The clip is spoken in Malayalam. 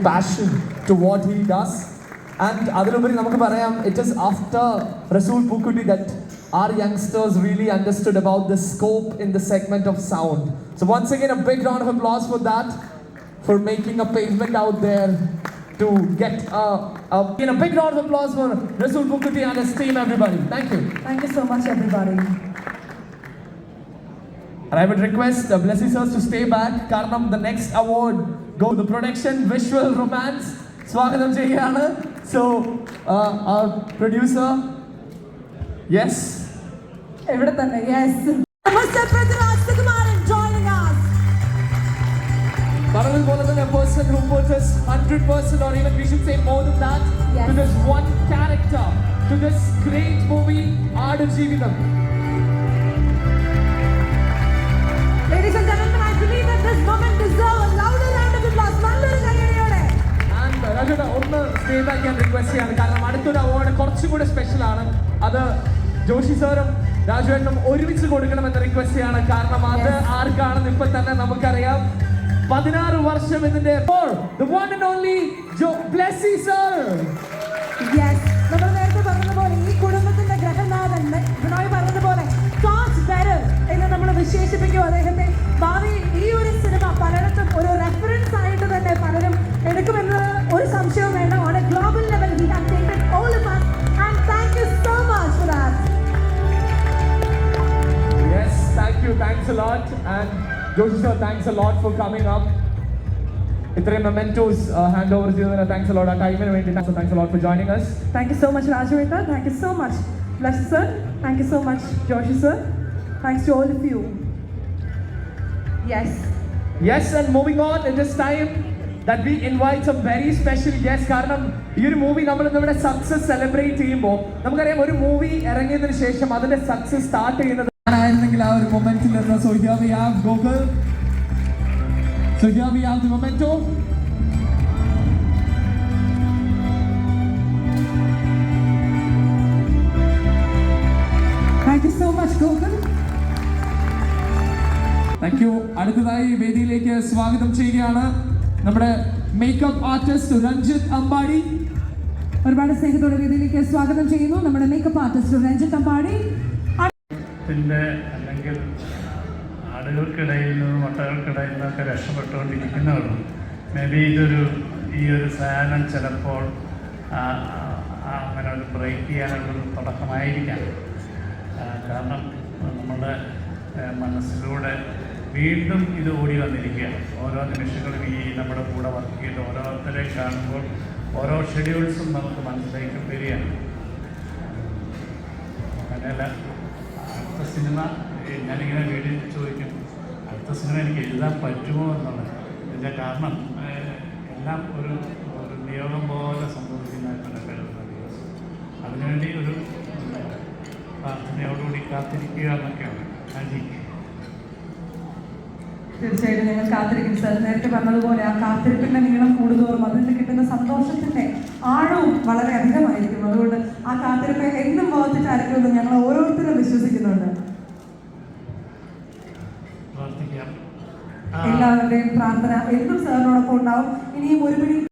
passion to what he does. And അതിലുപരി നമുക്ക് പറയാം, it is after Rasool Pookutti that our youngsters really understood about the scope in the segment of sound. So once again, a big round of applause for that, for making a pavement out there to get a big round of applause for Rasool Pookutti and his team, everybody. Thank you. Thank you so much, everybody. And I would request Blessy sirs to stay back. Karanam, the next award go to the production Visual Romance. Swagatham cheyana. So our producer, yes. Evada thanne, yes. Namaste, Prithviraj Sukumaran joining us. Karanam is one of the person who puts us 100%, or even we should say more than that, yes, to this one character, to this great movie, Aadu Jeevitham. Ladies and gentlemen, I believe that this moment deserves a louder round of applause. Nalloru kayyadiyode. And Rajana, ഒന്ന് stay back ഞാൻ റിക്വസ്റ്റ് ചെയ്യാണ്, കാരണം അടുത്തൊരു അവാർഡ് കുറച്ചും കൂടെ സ്പെഷ്യൽ ആണ്. അത് ജോഷി സാറും രാജുവേട്ടനും ഒരുമിച്ച് കൊടുക്കണമെന്ന് റിക്വസ്റ്റ് ചെയ്യാണ്. കാരണം അത് ആർക്കാണെന്ന് ഇപ്പൊ തന്നെ നമുക്കറിയാം. 16 വർഷം ഇതിന്റെ the one and only Blessy sir. Yes, നമ്മൾ നേരത്തെ പറഞ്ഞതുപോലെ ഈ കുടുംബത്തിന്റെ ഗ്രഹനാഥൻ ബിനോയ് പറഞ്ഞതുപോലെ ടോച്ച് ബെറർ എന്ന് നമ്മൾ വിശേഷിപ്പിക്കും അദ്ദേഹത്തെ. ഭാവി ഈ ഒരു സിനിമ പലയിടത്തും ഒരു റെഫറൻസ് ആയിട്ട് തന്നെ പലരും എടുക്കുമെന്ന് ഒരു സംശയവും വേണ്ട. On A global level we have taken all of us and thank you so much for that. Yes, thanks a lot, and Joshi sir, thanks a lot for coming up. ഇത്രയും മെമെന്റോസ് ഹാൻഡ് ഓവർ ചെയ്തതിന് താങ്ക്സ് a lot. ആ ടൈമിന് വേണ്ടി thanks a lot for joining us. Thank you so much, Rajaveta. Thank you so much, Blessy sir. Thank you so much, Joshi sir. Thanks to all of you. Yes, and moving on, it is time that we invite some very special guests. കാരണം ഈ ഒരു മൂവി നമ്മൾ നമ്മുടെ സക്സസ് സെലിബ്രേറ്റ് ചെയ്യുമ്പോൾ നമുക്കറിയാം, ഒരു മൂവി ഇറങ്ങിയതിന് ശേഷം അതിന്റെ സക്സസ് സ്റ്റാർട്ട് ചെയ്യുന്നത് ആയിരുന്നെങ്കിൽ ആ ഒരു മൊമെന്റിൽ നിന്ന്. So here we have Gokul. So here we have the memento. thank you so much, Gokul. Thank you. അടുത്തതായി വേദിയിലേക്ക് സ്വാഗതം ചെയ്യുകയാണ് നമ്മുടെ മേക്കപ്പ് ആർട്ടിസ്റ്റ് രഞ്ജിത്ത് അമ്പാടി. ഒരുപാട് സ്നേഹത്തോടെ വേദിയിലേക്ക് സ്വാഗതം ചെയ്യുന്നു നമ്മുടെ മേക്കപ്പ് ആർട്ടിസ്റ്റ് രഞ്ജിത്ത് അമ്പാടി. അല്ലെങ്കിൽ ആടുകൾക്കിടയിൽ നിന്നും മുട്ടകൾക്കിടയിൽ നിന്നൊക്കെ രക്ഷപ്പെട്ടുകൊണ്ടിരിക്കുന്നവരും മേ ബി ഈ ഒരു സാധനം ചിലപ്പോൾ അങ്ങനെ ഒരു ബ്രേക്ക് ചെയ്യാനുള്ളൊരു തുടക്കമായിരിക്കാം. കാരണം നമ്മുടെ മനസ്സിലൂടെ വീണ്ടും ഇത് ഓടി വന്നിരിക്കുകയാണ്. ഓരോ നിമിഷങ്ങളും ഈ നമ്മുടെ കൂടെ വർക്ക് ചെയ്ത് ഓരോരുത്തരെ കാണുമ്പോൾ ഓരോ ഷെഡ്യൂൾസും നമുക്ക് മനസ്സിലേക്ക് വരികയാണ്. അങ്ങനെയല്ല, അടുത്ത സിനിമ ഞാനിങ്ങനെ വീട്ടിൽ ചോദിക്കും, അടുത്ത സിനിമ എനിക്ക് എഴുതാൻ പറ്റുമോ എന്നുള്ളത്. ഇതിൻ്റെ കാരണം എല്ലാം ഒരു നിയോഗം പോലെ സംഭവിക്കുന്നതായിട്ടാണ് കരുതുന്നത്. അതിനുവേണ്ടി ഒരു പ്രാർത്ഥനയോടുകൂടി കാത്തിരിക്കുക എന്നൊക്കെയാണ്. തീർച്ചയായിട്ടും ഞങ്ങൾ കാത്തിരിക്കും സാർ. നേരത്തെ പറഞ്ഞതുപോലെ ആ കാത്തിരിപ്പിന്റെ നീളം കൂടുതോറും അതിൽ നിന്ന് കിട്ടുന്ന സന്തോഷത്തിന്റെ ആഴവും വളരെ അധികമായിരിക്കും. അതുകൊണ്ട് ആ കാത്തിരിപ്പ് എന്നും ബോധിച്ചിട്ടായിരിക്കുമെന്ന് ഞങ്ങൾ ഓരോരുത്തരും വിശ്വസിക്കുന്നുണ്ട്. എല്ലാവരുടെയും പ്രാർത്ഥന എന്നും സാറിനോടൊപ്പം ഉണ്ടാവും. ഇനിയും ഒരുപിടി